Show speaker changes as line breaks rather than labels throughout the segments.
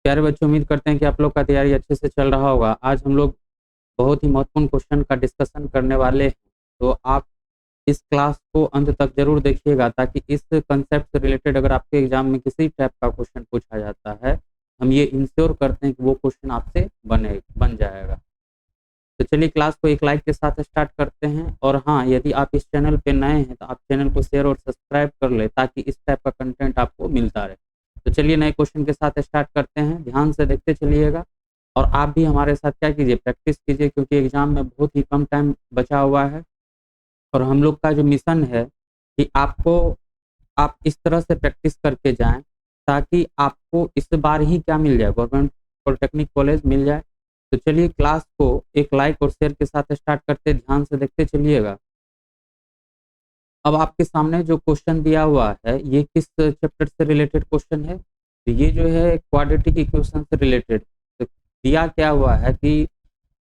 प्यारे बच्चों, उम्मीद करते हैं कि आप लोग का तैयारी अच्छे से चल रहा होगा। आज हम लोग बहुत ही महत्वपूर्ण क्वेश्चन का डिस्कशन करने वाले हैं, तो आप इस क्लास को अंत तक जरूर देखिएगा, ताकि इस कंसेप्ट से रिलेटेड अगर आपके एग्जाम में किसी टाइप का क्वेश्चन पूछा जाता है, हम ये इंश्योर करते हैं कि वो क्वेश्चन आपसे बन जाएगा। तो चलिए क्लास को एक लाइक के साथ स्टार्ट करते हैं। और हाँ, यदि आप इस चैनल पे नए हैं तो आप चैनल को शेयर और सब्सक्राइब कर ले, ताकि इस टाइप का कंटेंट आपको मिलता रहे। तो चलिए नए क्वेश्चन के साथ स्टार्ट करते हैं, ध्यान से देखते चलिएगा। और आप भी हमारे साथ क्या कीजिए, प्रैक्टिस कीजिए, क्योंकि एग्जाम में बहुत ही कम टाइम बचा हुआ है। और हम लोग का जो मिशन है कि आप इस तरह से प्रैक्टिस करके जाएं, ताकि आपको इस बार ही क्या मिल जाए, गवर्नमेंट पॉलिटेक्निक कॉलेज मिल जाए। तो चलिए क्लास को एक लाइक और शेयर के साथ स्टार्ट करते, ध्यान से देखते चलिएगा। अब आपके सामने जो क्वेश्चन दिया हुआ है, ये किस चैप्टर से रिलेटेड क्वेश्चन है? तो ये जो है क्वाड्रेटिक इक्वेशन से रिलेटेड। तो दिया क्या हुआ है कि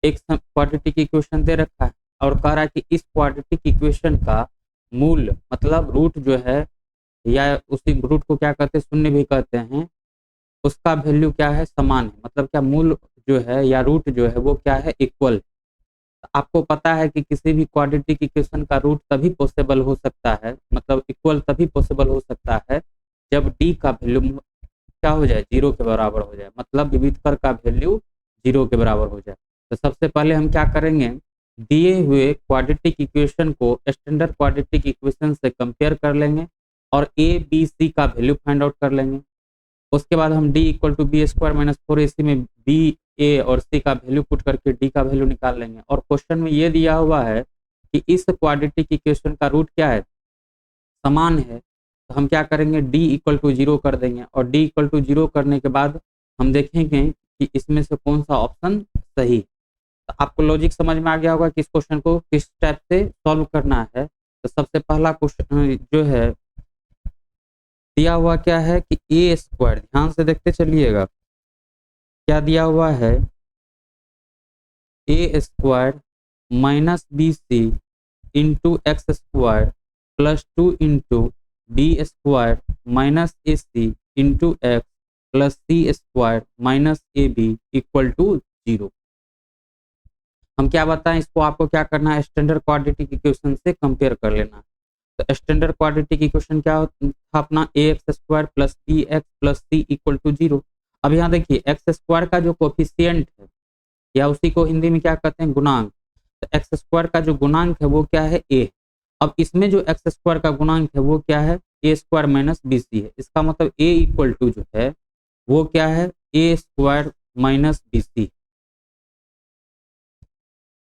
एक क्वाड्रेटिक इक्वेशन दे रखा है और कह रहा है कि इस क्वाड्रेटिक इक्वेशन का मूल मतलब रूट जो है, या उसी रूट को क्या कहते हैं, शून्य भी कहते हैं, उसका वैल्यू क्या है, समान है। मतलब क्या मूल जो है या रूट जो है वो क्या है, इक्वल। आपको पता है कि किसी भी क्वाड्रेटिक इक्वेशन का रूट तभी पॉसिबल हो सकता है, मतलब इक्वल तभी पॉसिबल हो सकता है जब डी का वैल्यू क्या हो जाए, जीरो के बराबर हो जाए, मतलब विविधकर का वैल्यू जीरो के बराबर हो जाए। तो सबसे पहले हम क्या करेंगे, दिए हुए क्वाड्रेटिक इक्वेशन को स्टैंडर्ड क्वाड्रेटिक इक्वेशन से कंपेयर कर लेंगे और ए बी सी का वैल्यू फाइंड आउट कर लेंगे। उसके बाद हम D equal to B square minus 4ac में बी ए और सी का वैल्यू पुट करके डी का वैल्यू निकाल लेंगे। और क्वेश्चन में ये दिया हुआ है कि इस क्वाड्रेटिक इक्वेशन का रूट क्या है, समान है। तो हम क्या करेंगे, डी इक्वल टू जीरो कर देंगे। और डी इक्वल टू जीरो करने के बाद हम देखेंगे कि इसमें से कौन सा ऑप्शन सही। तो आपको लॉजिक समझ में आ गया होगा कि इस क्वेश्चन को किस टाइप से सॉल्व करना है। तो सबसे पहला क्वेश्चन जो है दिया हुआ क्या है कि ए स्क्वायर, ध्यान से देखते चलिएगा, क्या दिया हुआ है, a square minus b c into x square plus 2 into b square minus a c into x plus c square minus a b equal to zero. हम क्या बताएं इसको, आपको क्या करना है, स्टैंडर्ड क्वाड्रेटिक इक्वेशन से कंपेयर कर लेना। तो स्टैंडर्ड क्वाड्रेटिक इक्वेशन क्या था अपना, a x square plus b x plus c equal to zero. अब यहाँ देखिए एक्स स्क्वायर का जो कोफिशियंट है, या उसी को हिंदी में क्या कहते हैं, गुणांक। तो एक्स स्क्वायर का जो गुणांक है वो क्या है, ए। अब इसमें जो एक्स स्क्वायर का गुणांक है वो क्या है, ए स्क्वायर माइनस बी सी है। इसका मतलब ए इक्वल टू जो है वो क्या है, ए स्क्वायर माइनस बी सी।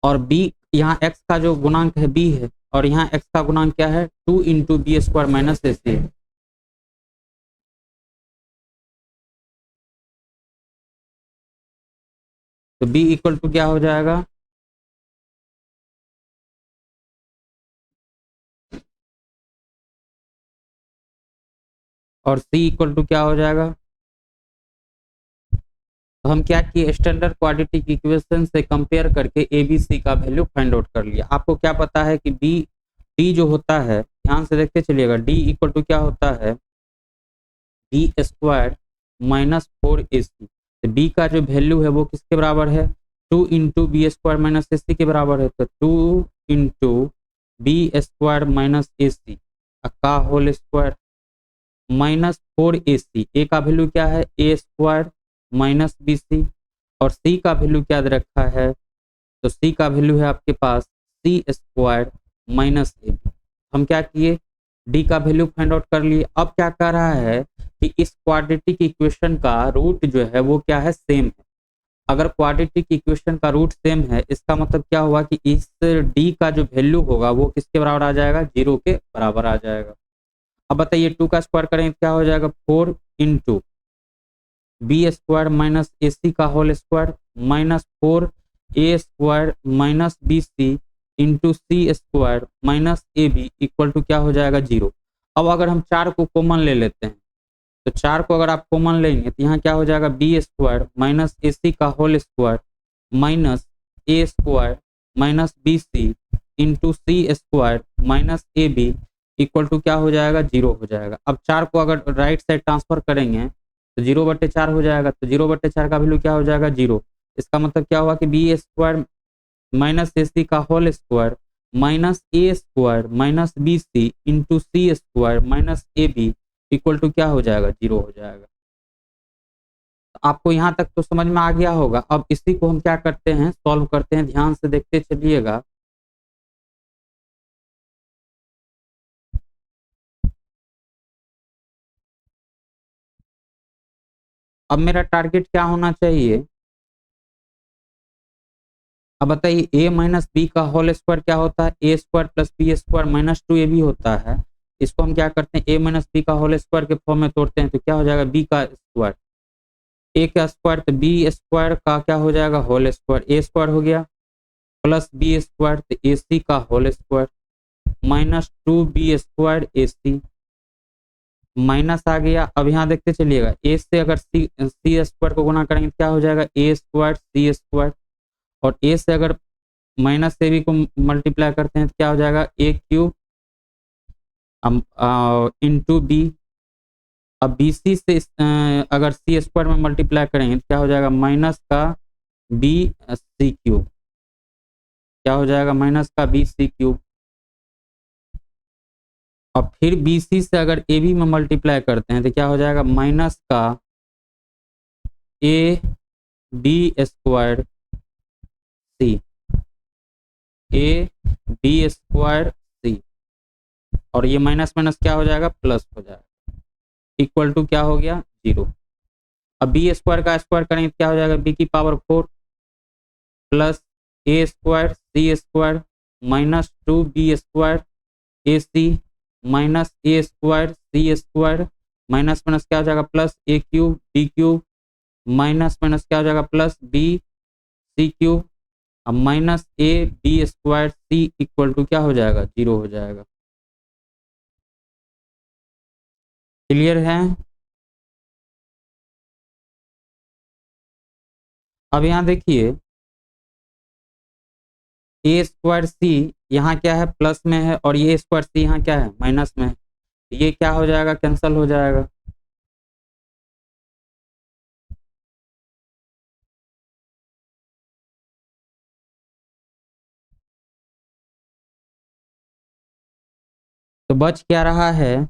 और बी, यहाँ एक्स का जो गुणांक है बी है, और यहाँ एक्स का गुणांक क्या है, 2 into b square minus a सी है। तो बी इक्वल टू क्या हो जाएगा, और सी इक्वल टू क्या हो जाएगा। तो हम क्या किए, स्टैंडर्ड क्वाड्रेटिक इक्वेशन से कंपेयर करके ए बी सी का वैल्यू फाइंड आउट कर लिया। आपको क्या पता है कि बी डी जो होता है, ध्यान से देखते चलिएगा, डी इक्वल टू क्या होता है, बी स्क्वायर माइनस 4ac। तो बी का जो वैल्यू है वो किसके बराबर है, 2 into b square minus a सी के बराबर है। तो 2 into b square minus a c का होल स्क्वायर माइनस 4ac। ए का वैल्यू क्या है, ए स्क्वायर माइनस बी सी। और सी का वैल्यू क्या दे रखा है, तो सी का वैल्यू है आपके पास सी स्क्वायर माइनस ए बी। हम क्या किए, डी का वैल्यू फाइंड आउट कर लिए। अब क्या कर रहा है कि इस क्वाड्रेटिक इक्वेशन का रूट जो है वो क्या है, सेम है। अगर क्वाड्रेटिक इक्वेशन का रूट सेम है, इसका मतलब क्या हुआ कि इस डी का जो वैल्यू होगा वो किसके बराबर आ जाएगा, जीरो के बराबर आ जाएगा। अब बताइए 2 का स्क्वायर करेंगे क्या हो जाएगा, 4 into b square minus a c का whole square minus 4 a square minus b c into c square minus a b equal to क्या हो जाएगा, जीरो। अब अगर हम 4 को कॉमन ले लेते हैं, तो 4 को अगर आप कॉमन लेंगे तो यहाँ क्या हो जाएगा, b square minus a c का whole square minus a square minus b c into c square minus a b equal to क्या हो जाएगा, जीरो हो जाएगा। अब 4 को अगर राइट साइड ट्रांसफर करेंगे तो 0/4 हो जाएगा, तो 0/4 का वैल्यू क्या हो जाएगा 0। इसका मतलब क्या हुआ कि b square minus a c का whole square minus a square minus b c into c square minus a b equal to क्या हो जाएगा 0 हो जाएगा। तो आपको यहाँ तक तो समझ में आ गया होगा। अब इसी को हम क्या करते हैं, सॉल्व करते हैं, ध्यान से देखते चलिएगा। अब मेरा टारगेट क्या होना चाहिए, अब बताइए ए माइनस बी का होल स्क्वायर क्या होता है, a square plus b square minus 2ab होता है। इसको हम क्या करते हैं, ए माइनस बी का होल स्क्वायर के फॉर्म में तोड़ते हैं, तो क्या हो जाएगा बी का स्क्वायर, ए का स्क्वायर, तो बी स्क्वायर का क्या हो जाएगा होल स्क्वायर, ए स्क्वायर हो गया प्लस बी स्क्वायर, तो ए सी का whole square minus 2b square a c minus आ गया। अब यहाँ देखते चलिएगा, ए से अगर सी स्क्वायर को गुना करेंगे तो क्या हो जाएगा ए स्क्वायर सी स्क्वायर, और ए से अगर माइनस से बी को मल्टीप्लाई करते हैं तो क्या हो जाएगा ए क्यूब इंटू बी। अब बी सी से अगर सी स्क्वायर में मल्टीप्लाई करेंगे तो क्या हो जाएगा माइनस का बी सी क्यूब, क्या हो जाएगा माइनस का बी सी क्यूब। और फिर बी सी से अगर ए बी में मल्टीप्लाई करते हैं तो क्या हो जाएगा माइनस का a b square c, a b square c, और ये माइनस माइनस क्या हो जाएगा प्लस हो जाएगा, इक्वल टू क्या हो गया 0। अब बी स्क्वायर का स्क्वायर करेंगे तो क्या हो जाएगा बी की power 4 plus a square c square minus 2b square a c minus a square c square minus minus क्या हो जाएगा plus a cube b cube minus minus क्या हो जाएगा प्लस बी सी क्यूब, अब minus a b square c equal to क्या हो जाएगा 0 हो जाएगा। क्लियर है। अब यहाँ देखिए ए स्क्वायर सी यहाँ क्या है प्लस में है, और ये स्क्वायर सी यहाँ क्या है माइनस में है, ये क्या हो जाएगा कैंसल हो जाएगा। तो बच क्या रहा है,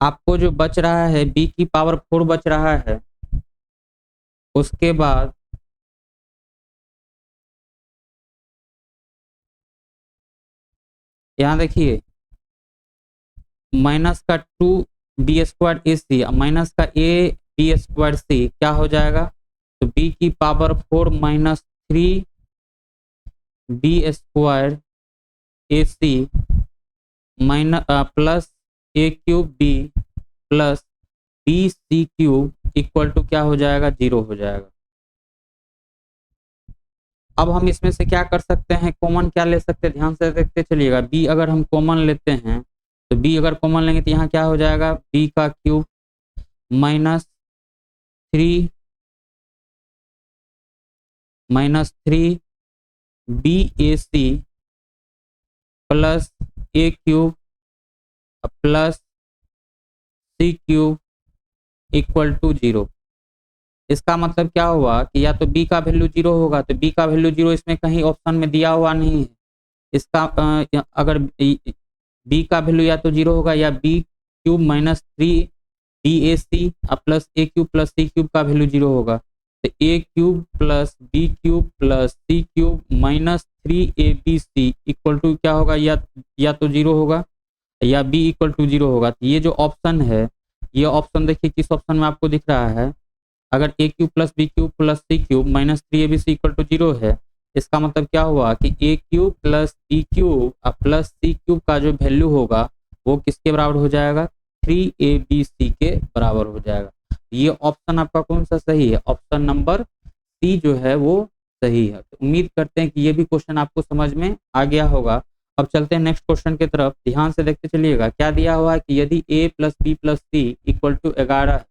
आपको जो बच रहा है b की पावर 4 बच रहा है, उसके बाद यहाँ देखिए माइनस का 2b square a c minus का ए बी स्क्वायर सी क्या हो जाएगा, तो b की power 4 minus 3b square a c minus plus a cube b plus b c cube equal to क्या हो जाएगा 0 हो जाएगा। अब हम इसमें से क्या कर सकते हैं, कॉमन क्या ले सकते हैं, ध्यान से देखते चलिएगा। बी अगर हम कॉमन लेते हैं तो बी अगर कॉमन लेंगे तो यहाँ क्या हो जाएगा बी का cube minus 3 b a c plus a cube plus c cube equal to 0। इसका मतलब क्या हुआ कि या तो b का वैल्यू 0 होगा, तो b का वैल्यू 0 इसमें कहीं ऑप्शन में दिया हुआ नहीं है। इसका अगर b का वैल्यू या तो 0 होगा या b cube minus 3 plus a cube plus c cube का वैल्यू 0 होगा, तो a cube plus b cube plus c cube minus 3abc equal to क्या होगा, या तो 0 होगा या b इक्वल टू 0 होगा। तो ये जो ऑप्शन है, ये ऑप्शन देखिए किस ऑप्शन में आपको दिख रहा है, अगर a cube plus b cube plus c cube minus 3abc equal to 0 है, इसका मतलब क्या हुआ कि a cube plus b cube plus c cube का जो वैल्यू होगा वो किसके बराबर हो जाएगा 3abc के बराबर हो जाएगा। ये ऑप्शन आपका कौन सा सही है, ऑप्शन नंबर सी जो है वो सही है। तो उम्मीद करते हैं कि ये भी क्वेश्चन आपको समझ में आ गया होगा। अब चलते हैं नेक्स्ट क्वेश्चन की तरफ, ध्यान से देखते चलिएगा। क्या दिया हुआ है कि यदि a plus b plus c equal to 11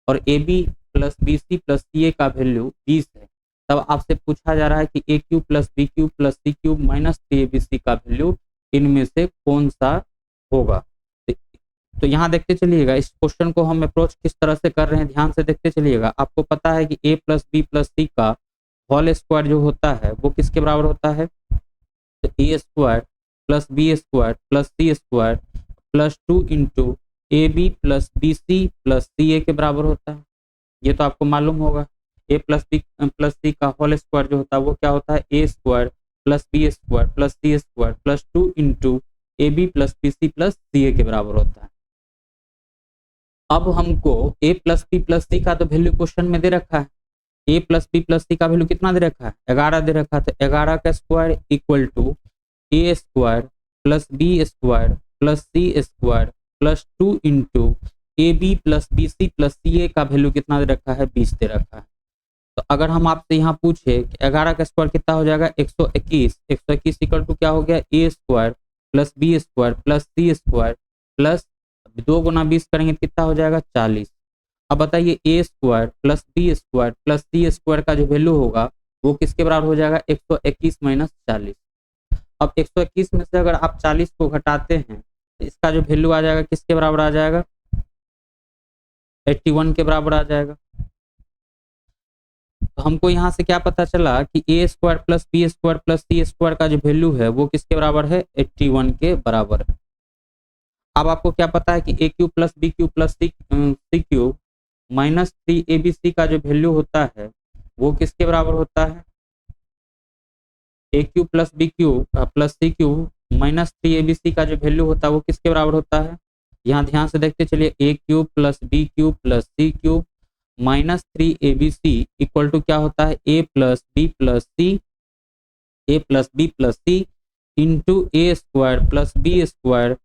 और a b plus b c plus c a का वैल्यू 20 है, तब आपसे पूछा जा रहा है कि a cube plus b cube plus c cube minus 3abc का वैल्यू इनमें से कौन सा होगा। तो यहाँ देखते चलिएगा इस क्वेश्चन को हम अप्रोच किस तरह से कर रहे हैं, ध्यान से देखते चलिएगा। आपको पता है कि a plus b plus c का होल स्क्वायर जो होता है वो किसके बराबर होता है, तो a square plus b square plus c square plus 2 into a b plus b c plus c a के बराबर होता है। ये तो आपको मालूम होगा। A plus b plus c का होल स्क्वायर जो होता है वो क्या होता है, a square plus b square plus c square plus 2 into a b plus b c plus c a के बराबर होता है। अब हमको a plus b plus c का तो वैल्यू क्वेश्चन में दे रखा है, a plus b plus c का वैल्यू कितना दे रखा है, 11 दे रखा है। तो 11 का square equal to a square plus b square plus c square plus 2 into a b plus b c plus c a का वैल्यू कितना दे रखा है, 20 दे रखा है। तो अगर हम आपसे यहाँ पूछे कि 11 का स्क्वायर कितना हो जाएगा, 121, 121 इक्वल टू क्या हो गया, a square plus b square plus c square plus 2 गुना 20 करेंगे तो कितना हो जाएगा, 40। अब बताइए a square plus b square plus c square का जो वैल्यू होगा वो किसके बराबर हो जाएगा, 121 माइनस 40। अब 121 में से अगर आप 40 को घटाते हैं तो इसका जो वैल्यू आ जाएगा किसके बराबर आ जाएगा, 81 के बराबर आ जाएगा। तो हमको यहाँ से क्या पता चला कि a square plus b square plus c square का जो वैल्यू है वो किसके बराबर है, 81 के बराबर है। अब आपको क्या पता है कि a cube plus b cube plus c cube minus 3 a b c का जो वैल्यू होता है वो किसके बराबर होता है, a cube plus b cube plus c cube minus 3 a b c का जो वैल्यू होता है वो किसके बराबर होता है। यहाँ ध्यान से देखते चलिए, a cube plus b cube plus c cube minus 3 a b c equal to क्या होता है, a plus b plus c into a square plus b square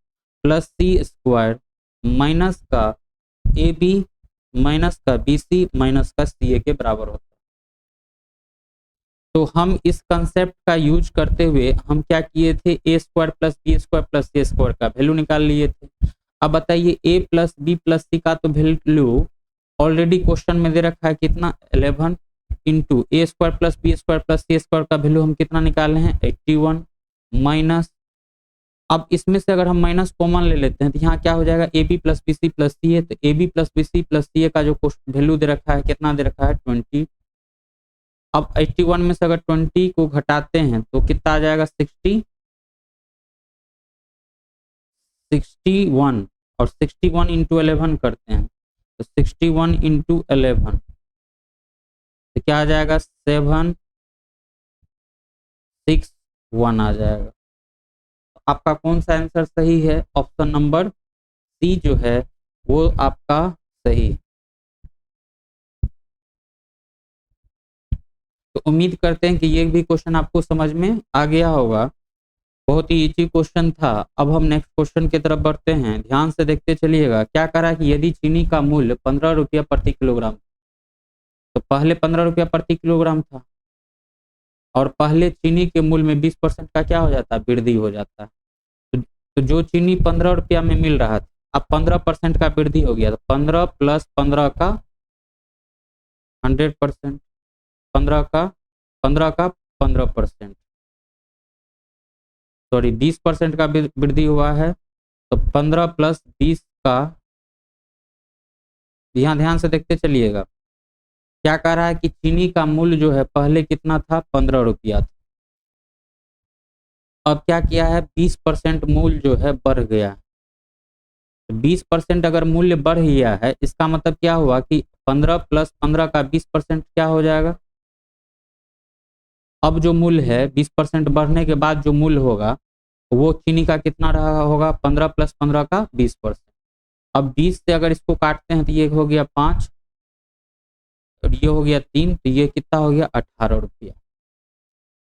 plus c square minus का ए बी माइनस का b c minus का c a के बराबर होता है। तो हम इस कंसेप्ट का यूज करते हुए हम क्या किए थे, a square plus b square plus c square का वैल्यू निकाल लिए थे। अब बताइए a plus b plus c का तो वैल्यू ऑलरेडी क्वेश्चन में दे रखा है कितना, 11 into a square plus b square plus c square का वैल्यू हम कितना निकाले हैं, 81 माइनस। अब इसमें से अगर हम माइनस कॉमन ले लेते हैं तो यहाँ क्या हो जाएगा, a b plus b c plus c a. तो a b plus b c plus c a का जो वैल्यू दे रखा है कितना दे रखा है, 20। अब 81 में से अगर 20 को घटाते हैं तो कितना आ जाएगा, 61 और 61 इंटू 11 करते हैं तो 61 इंटू 11 तो क्या आ जाएगा, 761 आ जाएगा। आपका कौन सा आंसर सही है, ऑप्शन नंबर सी जो है वो आपका सही है। तो उम्मीद करते हैं कि ये भी क्वेश्चन आपको समझ में आ गया होगा। बहुत ही इजी क्वेश्चन था। अब हम नेक्स्ट क्वेश्चन की तरफ बढ़ते हैं, ध्यान से देखते चलिएगा। क्या करा कि यदि चीनी का मूल्य 15 रुपया प्रति किलोग्राम, तो पहले 15 रुपया प्रति किलोग्राम था और पहले चीनी के मूल्य में 20% का क्या हो जाता है, वृद्धि हो जाता है। तो जो चीनी 15 रुपया में मिल रहा था अब 15% का वृद्धि हो गया, तो 15 प्लस 15 का 100%, 15 का 15%, सॉरी 20% का वृद्धि हुआ है। तो 15 प्लस 20 का, यहाँ ध्यान से देखते चलिएगा, क्या कह रहा है कि चीनी का मूल्य जो है पहले कितना था, 15 रुपया था। अब क्या किया है, 20% मूल्य जो है बढ़ गया। 20% अगर मूल्य बढ़ गया है इसका मतलब क्या हुआ कि 15 प्लस 15 का 20% क्या हो जाएगा। अब जो मूल्य है 20% बढ़ने के बाद जो मूल्य होगा वो चीनी का कितना रहा होगा, 15 प्लस 15 का 20%। अब 20 से अगर इसको काटते हैं तो ये हो गया 5 और ये हो गया 3, तो ये कितना हो गया, 18 रुपया।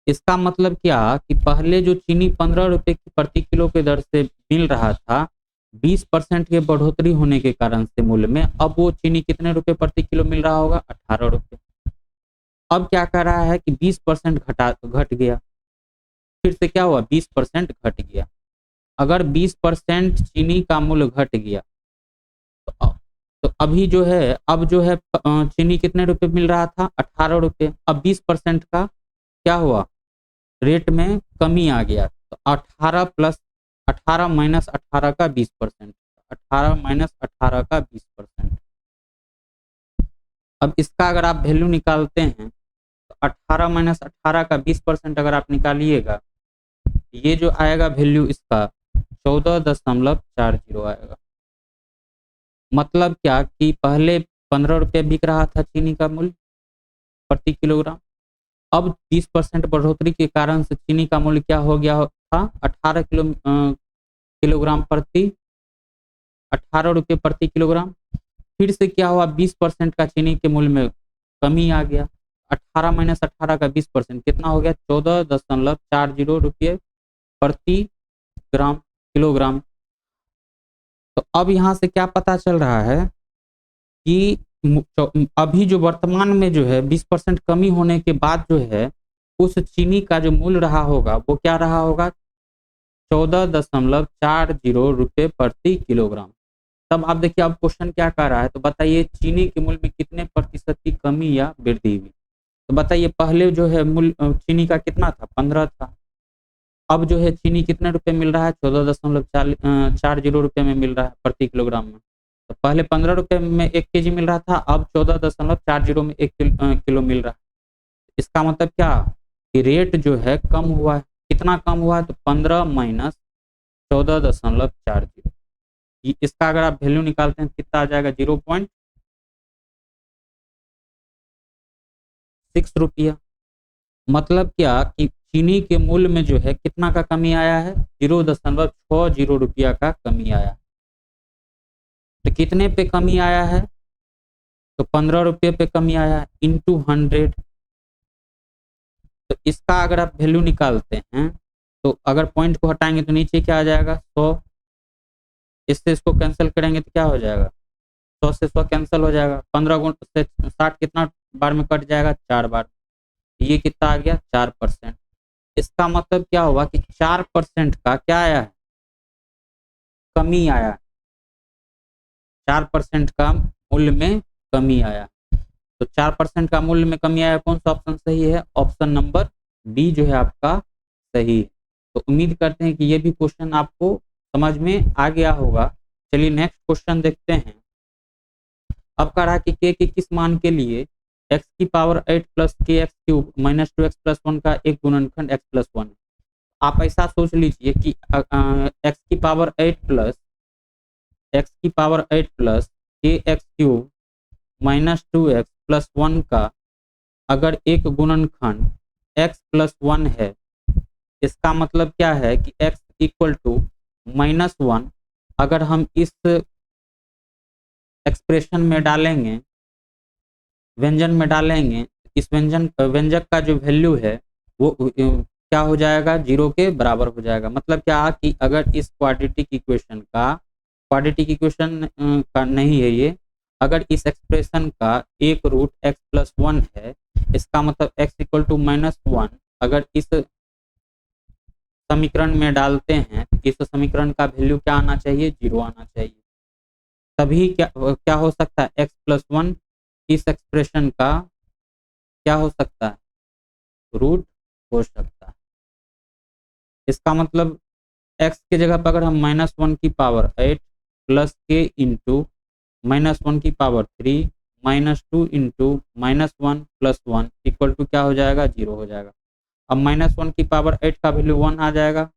इसका मतलब क्या कि पहले जो चीनी 15 रुपये की प्रति किलो के दर से मिल रहा था, 20% के बढ़ोतरी होने के कारण से मूल्य में अब वो चीनी कितने रुपए प्रति किलो मिल रहा होगा, 18 रुपये। अब क्या कर रहा है कि 20% घट गया, फिर से क्या हुआ, 20% घट गया। अगर 20% चीनी का मूल्य घट गया तो अभी जो है, अब जो है चीनी कितने रुपए मिल रहा था, 18 रुपये। अब 20% का क्या हुआ, रेट में कमी आ गया। तो 18 प्लस 18 माइनस 18 का 20%, 18 माइनस 18 का 20%। अब इसका अगर आप वैल्यू निकालते हैं तो 18 माइनस 18 का 20% अगर आप निकालिएगा, ये जो आएगा वैल्यू इसका 14.40 आएगा। मतलब क्या कि पहले 15 रुपये बिक रहा था चीनी का मूल्य प्रति किलोग्राम, अब 20% बढ़ोतरी के कारण से चीनी का मूल्य क्या हो गया था, 18 किलोग्राम प्रति 18 रुपये प्रति किलोग्राम। फिर से क्या हुआ, 20% का चीनी के मूल्य में कमी आ गया। 18 माइनस 18 का 20% कितना हो गया, 14.40 रुपये प्रति ग्राम किलोग्राम। तो अब यहाँ से क्या पता चल रहा है कि अभी जो वर्तमान में जो है 20% कमी होने के बाद जो है उस चीनी का जो मूल्य रहा होगा वो क्या रहा होगा, 14.40 रुपये प्रति किलोग्राम। तब आप देखिए अब क्वेश्चन क्या कह रहा है, तो बताइए चीनी के मूल्य में कितने प्रतिशत की कमी या वृद्धि हुई। तो बताइए पहले जो है मूल्य चीनी का कितना था, 15 था। अब जो है चीनी कितने रुपए मिल रहा है, 14.40 रुपये में मिल रहा है प्रति किलोग्राम में। तो पहले 15 रुपये में 1 केजी मिल रहा था, अब 14.40 में 1 किलो मिल रहा है। इसका मतलब क्या कि रेट जो है कम हुआ है। कितना कम हुआ है, तो 15 माइनस 14.40। इसका अगर आप वैल्यू निकालते हैं कितना आ जाएगा, 0.6 रुपया। मतलब क्या कि चीनी के मूल्य में जो है कितना का कमी आया है, 0.60 रुपया का कमी आया। तो कितने पे कमी आया है, तो 15 रुपये पे कमी आया है इंटू 100। तो इसका अगर आप वैल्यू निकालते हैं तो अगर पॉइंट को हटाएंगे तो नीचे क्या आ जाएगा, 100। इससे इसको कैंसिल करेंगे तो क्या हो जाएगा, 100 से 100 कैंसिल हो जाएगा। 15 गुण से 60 कितना बार में कट जाएगा, 4 बार। ये कितना आ गया, 4%। इसका मतलब क्या हुआ कि 4% का क्या आया है, कमी आया। 4% का मूल्य में कमी आया। तो 4% का मूल्य में कमी आया, कौन सा ऑप्शन सही है, ऑप्शन नंबर डी जो है आपका सही है। तो उम्मीद करते हैं कि ये भी क्वेश्चन आपको समझ में आ गया होगा। चलिए नेक्स्ट क्वेश्चन देखते हैं। अब कह रहा है कि के के किस मान के लिए x की पावर 8 प्लस के x cube minus 2x plus 1 का एक गुणनखंड x प्लस 1। आप ऐसा सोच लीजिए कि x की पावर 8 प्लस के x cube minus 2x plus 1 का अगर एक गुणनखंड x प्लस 1 है, इसका मतलब क्या है कि x इक्वल टू -1 अगर हम इस एक्सप्रेशन में डालेंगे, व्यंजन में डालेंगे, इस व्यंजक का जो वैल्यू है वो क्या हो जाएगा, 0 के बराबर हो जाएगा। मतलब क्या कि अगर इस क्वाड्रेटिक इक्वेशन का नहीं है ये, अगर इस एक्सप्रेशन का एक रूट x प्लस 1 है, इसका मतलब x इक्वल टू -1 अगर इस समीकरण में डालते हैं तो इस समीकरण का वैल्यू क्या आना चाहिए, 0 आना चाहिए। तभी क्या हो सकता है, x प्लस 1 इस एक्सप्रेशन का क्या हो सकता है, रूट हो सकता है। इसका मतलब x के जगह पर अगर हम -1 की पावर 8 प्लस के इंटू -1 की power 3 -2 into -1 plus 1 equal to क्या हो जाएगा, 0 हो जाएगा। अब -1 की पावर 8 का वैल्यू 1 आ जाएगा,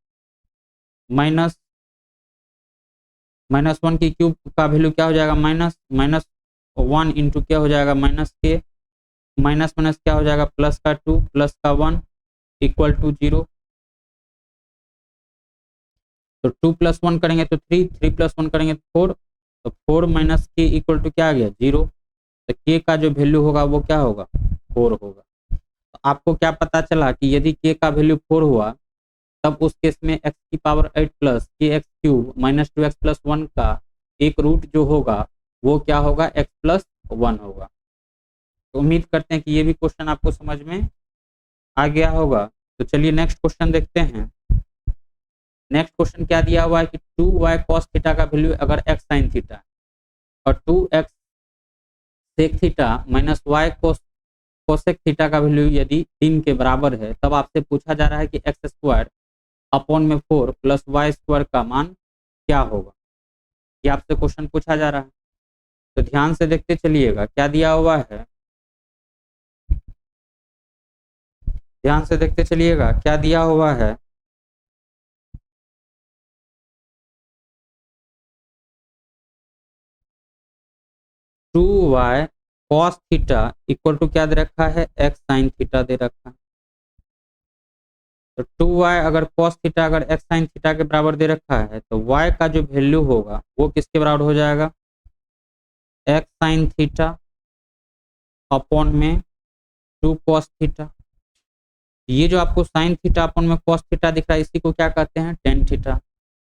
-1 की क्यूब का वैल्यू क्या हो जाएगा, -1 इंटू क्या हो जाएगा, -k माइनस क्या हो जाएगा, प्लस का 2 प्लस का 1 इक्वल टू 0। तो 2 प्लस 1 करेंगे तो 3, 3 प्लस 1 करेंगे तो 4, तो 4 माइनस के इक्वल टू क्या आ गया, 0। तो के का जो वैल्यू होगा वो क्या होगा, 4 होगा। तो आपको क्या पता चला कि यदि के का वैल्यू 4 हुआ तब उस केस में x की पावर 8 प्लस के x cube minus 2x plus 1 का एक रूट जो होगा वो क्या होगा, x प्लस 1 होगा। तो उम्मीद करते हैं कि ये भी क्वेश्चन आपको समझ में आ गया होगा। तो चलिए नेक्स्ट क्वेश्चन देखते हैं। नेक्स्ट क्वेश्चन क्या दिया हुआ है कि 2y cos थीटा का वैल्यू अगर x sin थीटा और 2x sec theta minus y cosec theta का वैल्यू यदि 3 के बराबर है, तब आपसे पूछा जा रहा है कि x स्क्वायर अपॉन में 4 प्लस y स्क्वायर का मान क्या होगा। ये आपसे क्वेश्चन पूछा जा रहा है, तो ध्यान से देखते चलिएगा क्या दिया हुआ है। ध्यान से देखते चलिएगा क्या दिया हुआ है। Two y cos theta equal to क्या दे रखा है, एक्स साइन थीटा दे रखा है। तो टू वाई अगर कॉस थीटा अगर एक्स साइन थीटा के बराबर दे रखा है तो वाई का जो वैल्यू होगा वो किसके बराबर हो जाएगा, एक्स साइन थीटा अपॉन में टू कॉस थीटा। ये जो आपको साइन थीटा अपॉन में कॉस थीटा दिख रहा है इसी को क्या कहते हैं, टेन थीटा।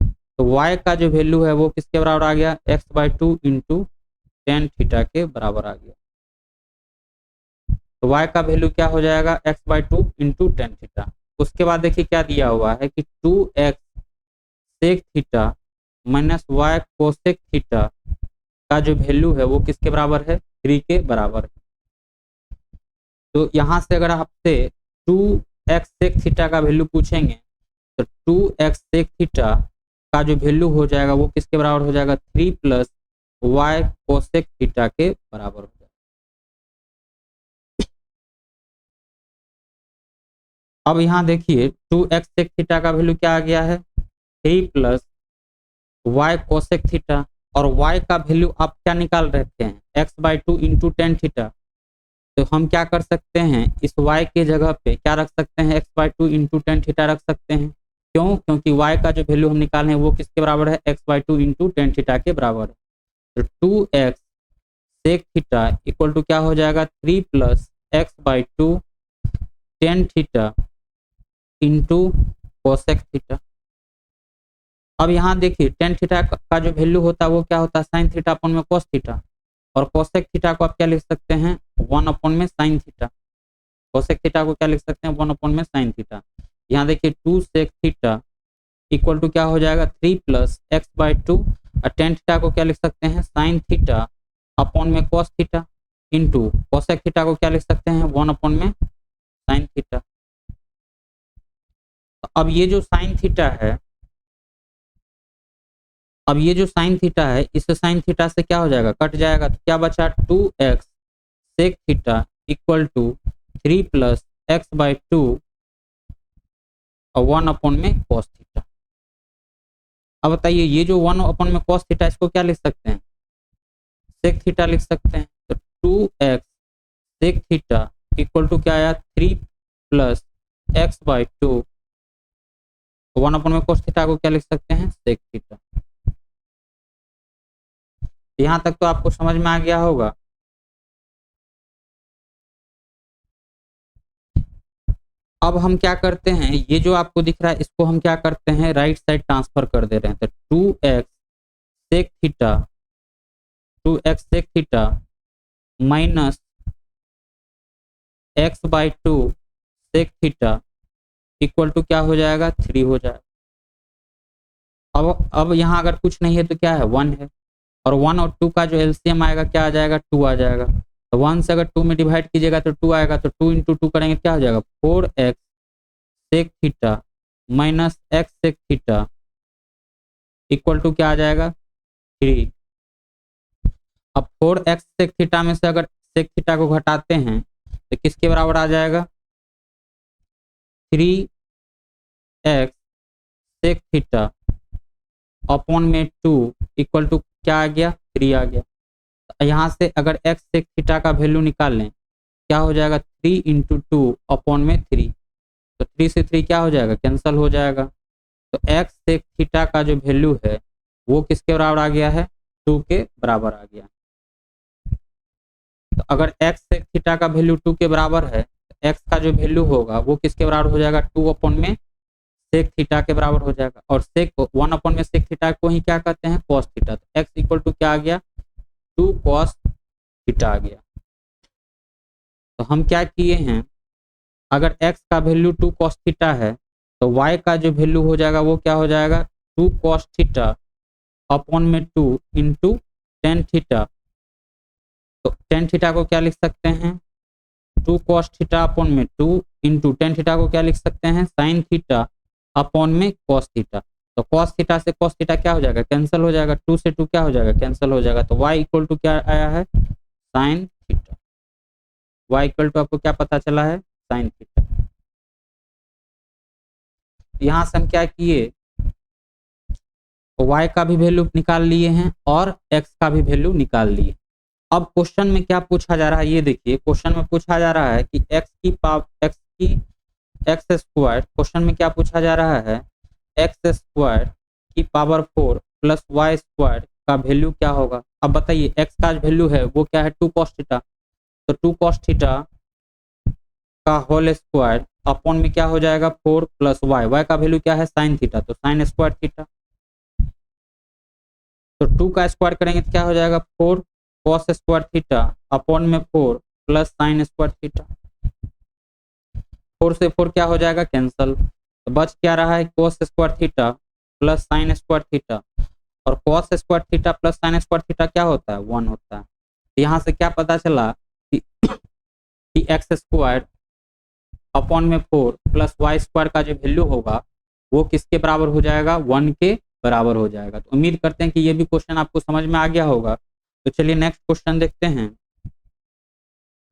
तो y का जो वैल्यू है वो किसके बराबर आ गया, x/2 इंटू टेन थीटा के बराबर आ गया। तो y का वैल्यू क्या हो जाएगा, x/2 इंटू टेन थीटा। उसके बाद देखिए क्या दिया हुआ है कि 2x sec theta minus y cosec theta का जो वैल्यू है वो किसके बराबर है, 3 के बराबर है। तो यहाँ से अगर आपसे 2x सेक थीटा का वैल्यू पूछेंगे तो 2x सेक थीटा का जो वैल्यू हो जाएगा वो किसके बराबर हो जाएगा, 3 प्लस y कोसेक थीटा के बराबर हो जाएगा। अब यहाँ देखिए 2x सेक थीटा का वैल्यू क्या आ गया है, 3 प्लस y कोसेक थीटा, और y का वैल्यू आप क्या निकाल रखे हैं, x/2 इंटू टेन थीटा। तो हम क्या कर सकते हैं, इस y के जगह पे क्या रख सकते हैं, x/2 इंटू टेन थीटा रख सकते हैं। क्यों, क्योंकि y का जो वैल्यू हम निकाले हैं वो किसके बराबर है, x/2 इंटू टेन थीटा के बराबर है। तो 2x sec theta equal to क्या हो जाएगा, 3 प्लस x/2 tan theta into cosec theta. अब यहाँ देखिए टेन थीटा का जो वैल्यू होता है वो क्या होता है, साइन थीटा अपॉन में कोस थीटा, और कोसेक थीटा को आप क्या लिख सकते हैं, 1 अपॉन में साइन थीटा। कोसेक थीटा को क्या लिख सकते हैं, 1 अपॉन में साइन थीटा। यहाँ देखिए 2 सेक थीटा इक्वल टू क्या हो जाएगा, 3 प्लस x/2, और टेन थीटा को क्या लिख सकते हैं, साइन थीटा अपॉन में cos theta into cosec theta को क्या लिख सकते हैं, 1 अपॉन में साइन थीटा। तो अब ये जो साइन थीटा है, अब ये जो साइन थीटा है इस साइन थीटा से क्या हो जाएगा, कट जाएगा। तो क्या बचा, 2x sec theta equal to 3 प्लस x/2 और 1 अपॉन में cos थीटा। अब बताइए ये जो 1 अपॉन में cos थीटा इसको क्या लिख सकते हैं, सेक थीटा लिख सकते हैं। तो 2x sec theta equal to क्या आया, 3 प्लस x/2, 1 अपॉन में cos थीटा को क्या लिख सकते हैं, सेक थीटा। यहाँ तक तो आपको समझ में आ गया होगा। अब हम क्या करते हैं, ये जो आपको दिख रहा है इसको हम क्या करते हैं, राइट साइड ट्रांसफर कर दे रहे हैं। तो 2x sec theta, 2x sec theta minus x/2 sec theta equal to क्या हो जाएगा, 3 हो जाएगा। अब यहाँ अगर कुछ नहीं है तो क्या है, 1 है, और 1 और 2 का जो एलसीएम आएगा क्या आ जाएगा, 2 आ जाएगा। तो 1 से अगर 2 में डिवाइड कीजिएगा तो 2 आएगा, तो 2 इंटू 2 करेंगे क्या हो जाएगा, 4x sec theta minus x sec theta equal to क्या आ जाएगा, 3। अब 4x सेक थीटा में से अगर सेक थीटा को घटाते हैं तो किसके बराबर आ जाएगा, 3x सेक थीटा अपॉन में 2 इक्वल टू क्या आ गया, 3 आ गया। यहाँ से अगर x सेक थीटा का वैल्यू निकाल लें क्या हो जाएगा, 3 इंटू 2 अपॉन में 3। तो 3 से 3 क्या हो जाएगा, कैंसल हो जाएगा। तो x सेक थीटा का जो वैल्यू है वो किसके बराबर आ गया है, 2 के बराबर आ गया। तो अगर x सेक थीटा का वैल्यू 2 के बराबर है तो x का जो वैल्यू होगा वो किसके बराबर हो जाएगा, 2 अपॉन में सेक थीटा के बराबर हो जाएगा। और सेक 1 अपॉन में सेक थीटा को ही क्या कहते हैं, कॉस थीटा। तो x इक्वल टू क्या आ गया, 2 कॉस थीटा आ गया। तो हम क्या किए हैं, अगर x का वैल्यू 2 कॉस थीटा है तो y का जो वैल्यू हो जाएगा वो क्या हो जाएगा, 2 कॉस थीटा अपॉन में 2 इंटू टेन थीटा। तो टेन थीटा को क्या लिख सकते हैं, 2 कॉस थीटा अपॉन में 2 इंटू टेन थीटा को क्या लिख सकते हैं, साइन थीटा अपॉन में कॉस थीटा। तो कॉस थीटा से कॉस थीटा क्या हो जाएगा, कैंसिल हो जाएगा, 2 से 2 क्या हो जाएगा, कैंसिल हो जाएगा। तो y इक्वल टू क्या आया है, sine theta. y equal to आपको क्या पता चला है, साइन थीटा। यहाँ से हम क्या किए, y का भी वैल्यू निकाल लिए हैं और x का भी वैल्यू निकाल लिए। अब क्वेश्चन में क्या पूछा जा रहा है, ये देखिए क्वेश्चन में पूछा जा रहा है कि एक्स स्क्वायर, क्वेश्चन में क्या पूछा जा रहा है, एक्स स्क्वायर की पावर 4 प्लस वाई स्क्वायर का वैल्यू क्या होगा। अब बताइए एक्स का वैल्यू है वो क्या है, 2 cos थीटा, तो 2 cos थीटा का होल स्क्वायर अपॉन में क्या हो जाएगा, 4 प्लस वाई, वाई का वैल्यू क्या है, साइन थीटा, तो साइन स्क्वायर थीटा। तो 2 का स्क्वायर करेंगे तो क्या हो जाएगा, 4 cos स्क्वायर थीटा अपॉन में 4 प्लस साइन स्क्वायर थीटा। 4 से 4 क्या हो जाएगा, कैंसल, तो बच क्या रहा है, cos square theta plus sine square theta, और cos square theta plus sine square theta क्या होता है, 1 होता है। तो यहाँ से क्या पता चला कि एक्स स्क्वायर अपॉन में 4 प्लस वाई स्क्वायर का जो वैल्यू होगा वो किसके बराबर हो जाएगा, 1 के बराबर हो जाएगा। तो उम्मीद करते हैं कि ये भी क्वेश्चन आपको समझ में आ गया होगा। तो चलिए नेक्स्ट क्वेश्चन देखते हैं।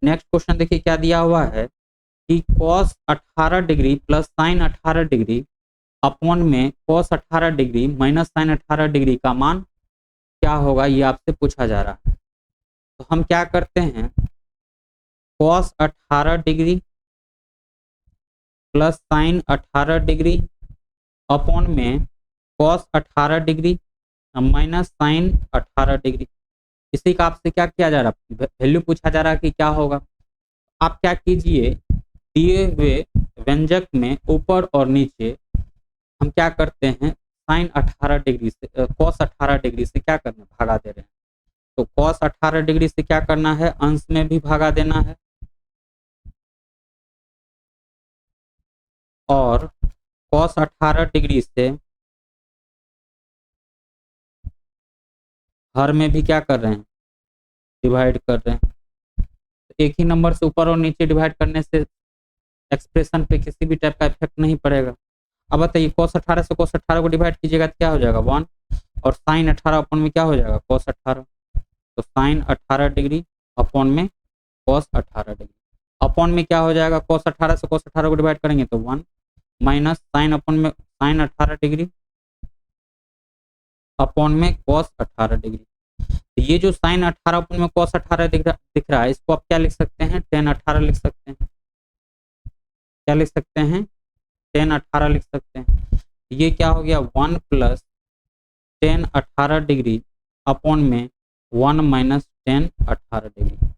नेक्स्ट क्वेश्चन देखिए क्या दिया हुआ है कि cos 18 degree plus sine 18 degree upon में cos 18 degree minus sine 18 degree का मान क्या होगा, ये आपसे पूछा जा रहा है। तो हम क्या करते हैं, cos 18 degree plus sine 18 degree upon में cos 18 degree minus sine 18 degree, इसी का आपसे क्या किया जा रहा है, वैल्यू पूछा जा रहा है कि क्या होगा। आप क्या कीजिए, दिए हुए व्यंजक में ऊपर और नीचे हम क्या करते हैं, साइन 18 डिग्री से cos 18 डिग्री से क्या करना, भागा दे रहे हैं। तो cos 18 डिग्री से क्या करना है, अंश में भी भागा देना है, और cos 18 डिग्री से हर में भी क्या कर रहे हैं, डिवाइड कर रहे हैं। तो एक ही नंबर से ऊपर और नीचे डिवाइड करने से एक्सप्रेशन पे किसी भी टाइप का इफेक्ट नहीं पड़ेगा। अब बताइए cos 18 से cos 18 को डिवाइड कीजिएगा तो क्या हो जाएगा, 1, और साइन 18 अपॉन में क्या हो जाएगा, cos 18, तो साइन 18 डिग्री अपॉन में cos 18 डिग्री, अपॉन में क्या हो जाएगा, cos 18 से cos 18 को डिवाइड करेंगे तो 1, माइनस साइन अपॉन में साइन 18 डिग्री अपॉन में cos 18 डिग्री। तो ये जो साइन 18 अपॉन में cos 18 दिख रहा है, इसको आप क्या लिख सकते हैं, tan 18 लिख सकते हैं। क्या लिख सकते हैं, tan 18 लिख सकते हैं। ये क्या हो गया, 1 प्लस tan 18 डिग्री अपॉन में 1 माइनस tan 18 डिग्री।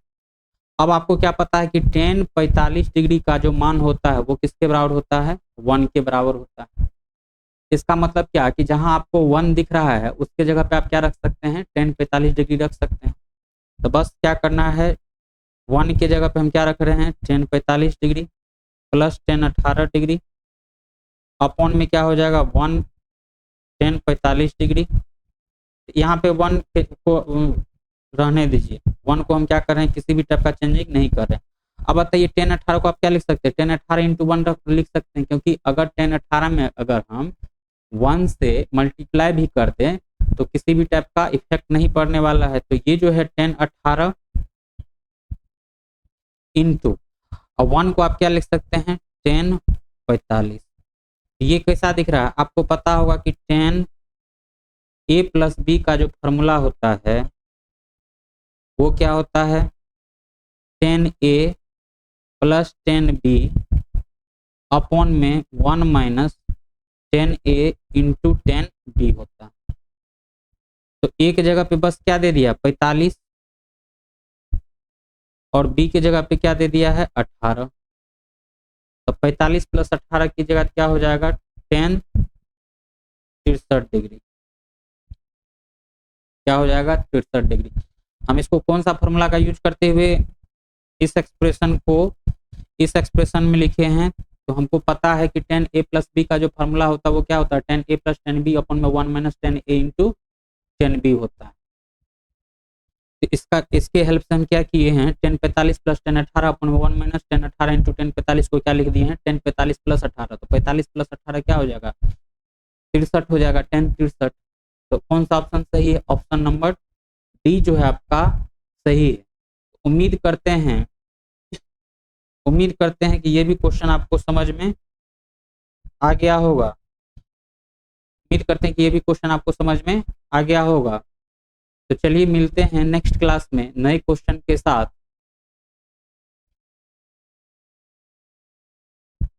अब आपको क्या पता है कि tan 45 डिग्री का जो मान होता है वो किसके बराबर होता है, 1 के बराबर होता है। इसका मतलब क्या, कि जहां आपको 1 दिख रहा है उसके जगह पे आप क्या रख सकते हैं, tan 45 डिग्री रख सकते हैं। तो बस क्या करना है, 1 के जगह पे हम क्या रख रहे हैं, tan 45 degree plus tan 18 degree upon में क्या हो जाएगा, 1 tan 45 डिग्री। यहाँ पे 1 को रहने दीजिए, 1 को हम क्या कर रहे हैं, किसी भी टाइप का चेंजिंग नहीं कर रहे हैं। अब बताइए tan 18 को आप क्या लिख सकते हैं, tan 18 इंटू 1 लिख सकते हैं, क्योंकि अगर tan 18 में अगर हम 1 से मल्टीप्लाई भी कर दें तो किसी भी टाइप का इफेक्ट नहीं पड़ने वाला है। तो ये जो है tan 18 इंटू 1 को आप क्या लिख सकते हैं, tan 45। ये कैसा दिख रहा है, आपको पता होगा कि tan a प्लस बी का जो फॉर्मूला होता है वो क्या होता है, tan a plus tan b upon में 1 minus tan a into tan b होता है। तो a की जगह पे बस क्या दे दिया, 45, और b की जगह पे क्या दे दिया है, 18। तो 45 प्लस 18 की जगह क्या हो जाएगा, tan 63 डिग्री, क्या हो जाएगा, 63 डिग्री। हम इसको कौन सा फॉर्मूला का यूज करते हुए इस एक्सप्रेशन को इस एक्सप्रेशन में लिखे हैं, तो हमको पता है कि tan a प्लस बी का जो फॉर्मूला होता है वो क्या होता है, tan a plus tan b upon में 1 minus tan a into tan b होता है। तो इसके हेल्प से हम क्या किए हैं, tan 45 प्लस tan 18 अपॉन में 1 माइनस tan 18 इंटू tan 45 को क्या लिख दिए हैं, tan 45 प्लस 18। तो 45 प्लस 18 क्या हो जाएगा, 63 हो जाएगा, 1063। तो कौन सा ऑप्शन सही है? ऑप्शन नंबर डी जो है आपका सही है। उम्मीद करते हैं कि ये भी क्वेश्चन आपको समझ में आ गया होगा। उम्मीद करते हैं कि ये भी क्वेश्चन आपको समझ में आ गया होगा। तो चलिए मिलते हैं नेक्स्ट क्लास में नए क्वेश्चन के साथ।